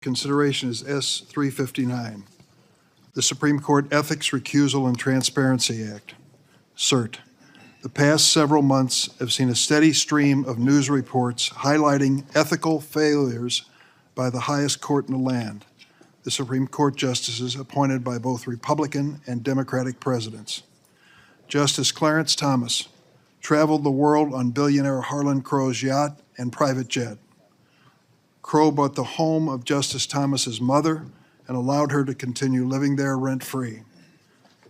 Consideration is S-359, the Supreme Court Ethics, Recusal, and Transparency Act, CERT. The past several months have seen a steady stream of news reports highlighting ethical failures by the highest court in the land, the Supreme Court justices appointed by both Republican and Democratic presidents. Justice Clarence Thomas traveled the world on billionaire Harlan Crow's yacht and private jet. Crow bought the home of Justice Thomas's mother and allowed her to continue living there rent-free.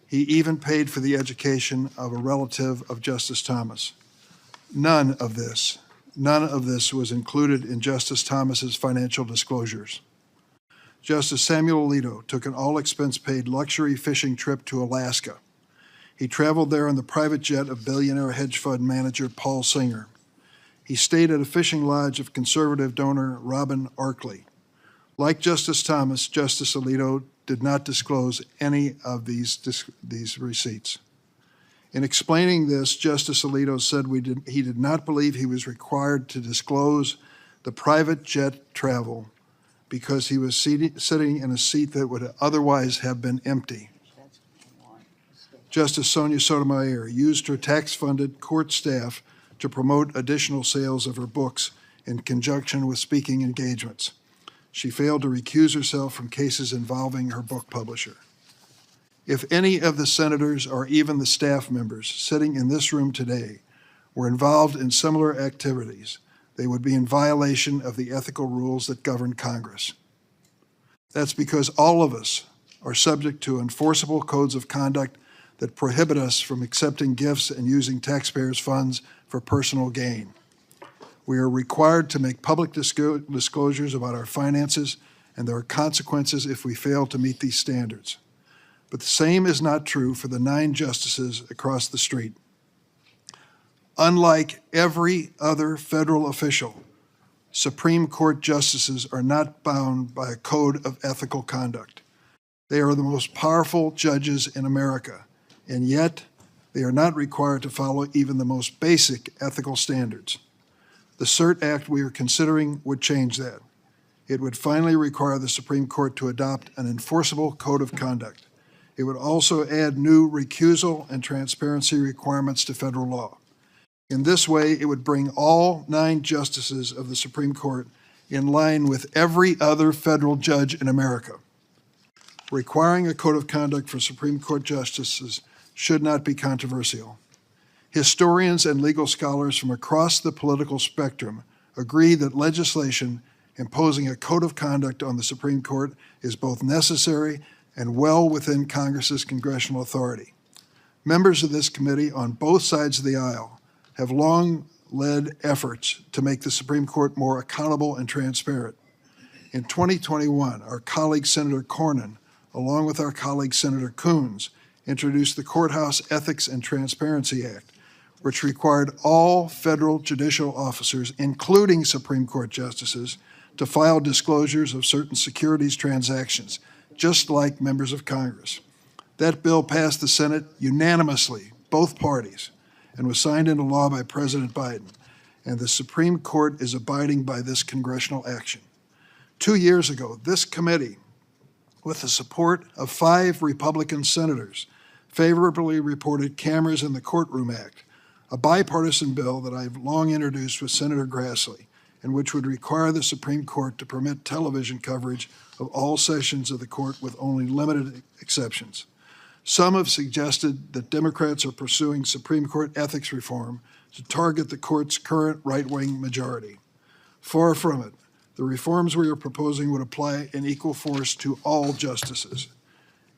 He even paid for the education of a relative of Justice Thomas. None of this was included in Justice Thomas's financial disclosures. Justice Samuel Alito took an all-expense-paid luxury fishing trip to Alaska. He traveled there on the private jet of billionaire hedge fund manager Paul Singer. He stayed at a fishing lodge of conservative donor Robin Arkley. Like Justice Thomas, Justice Alito did not disclose any of these receipts. In explaining this, Justice Alito said he did not believe he was required to disclose the private jet travel because he was sitting in a seat that would otherwise have been empty. Justice Sonia Sotomayor used her tax-funded court staff to promote additional sales of her books in conjunction with speaking engagements. She failed to recuse herself from cases involving her book publisher. If any of the senators or even the staff members sitting in this room today were involved in similar activities, they would be in violation of the ethical rules that govern Congress. That's because all of us are subject to enforceable codes of conduct that prohibit us from accepting gifts and using taxpayers' funds for personal gain. We are required to make public disclosures about our finances, and there are consequences if we fail to meet these standards. But the same is not true for the 9 justices across the street. Unlike every other federal official, Supreme Court justices are not bound by a code of ethical conduct. They are the most powerful judges in America, and yet they are not required to follow even the most basic ethical standards. The CERT Act we are considering would change that. It would finally require the Supreme Court to adopt an enforceable code of conduct. It would also add new recusal and transparency requirements to federal law. In this way, it would bring all 9 justices of the Supreme Court in line with every other federal judge in America. Requiring a code of conduct for Supreme Court justices should not be controversial. Historians and legal scholars from across the political spectrum agree that legislation imposing a code of conduct on the Supreme Court is both necessary and well within Congress's congressional authority. Members of this committee on both sides of the aisle have long led efforts to make the Supreme Court more accountable and transparent. In 2021, our colleague Senator Cornyn, along with our colleague Senator Coons, introduced the Courthouse Ethics and Transparency Act, which required all federal judicial officers, including Supreme Court justices, to file disclosures of certain securities transactions, just like members of Congress. That bill passed the Senate unanimously, both parties, and was signed into law by President Biden, and the Supreme Court is abiding by this congressional action. 2 years ago, this committee, with the support of 5 Republican senators, favorably reported Cameras in the Courtroom Act, a bipartisan bill that I've long introduced with Senator Grassley, and which would require the Supreme Court to permit television coverage of all sessions of the court with only limited exceptions. Some have suggested that Democrats are pursuing Supreme Court ethics reform to target the court's current right-wing majority. Far from it. The reforms we are proposing would apply in equal force to all justices.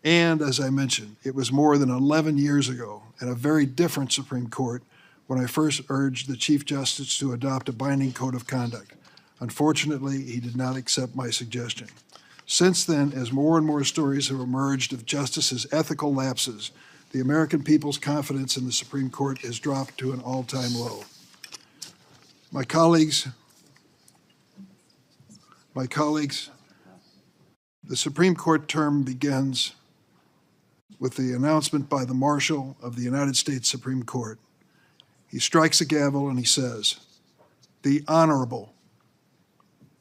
And as I mentioned, it was more than 11 years ago and a very different Supreme Court when I first urged the Chief Justice to adopt a binding code of conduct. Unfortunately, he did not accept my suggestion. Since then, as more and more stories have emerged of justices' ethical lapses, the American people's confidence in the Supreme Court has dropped to an all-time low. My colleagues, the Supreme Court term begins with the announcement by the Marshal of the United States Supreme Court. He strikes a gavel and he says, "The Honorable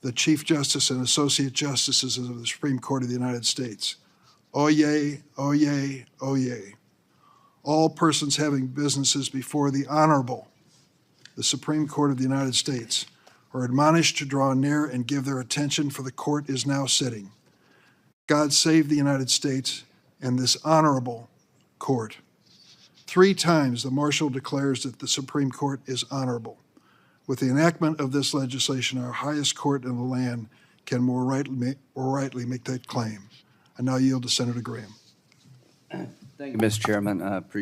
the Chief Justice and Associate Justices of the Supreme Court of the United States. Oyez, oyez, oyez. All persons having businesses before the Honorable, the Supreme Court of the United States, are admonished to draw near and give their attention, for the court is now sitting. God save the United States and this honorable court. 3 times the Marshal declares that the Supreme Court is honorable. With the enactment of this legislation, our highest court in the land can more rightly make that claim. I now yield to Senator Graham. Thank you, Mr. Chairman.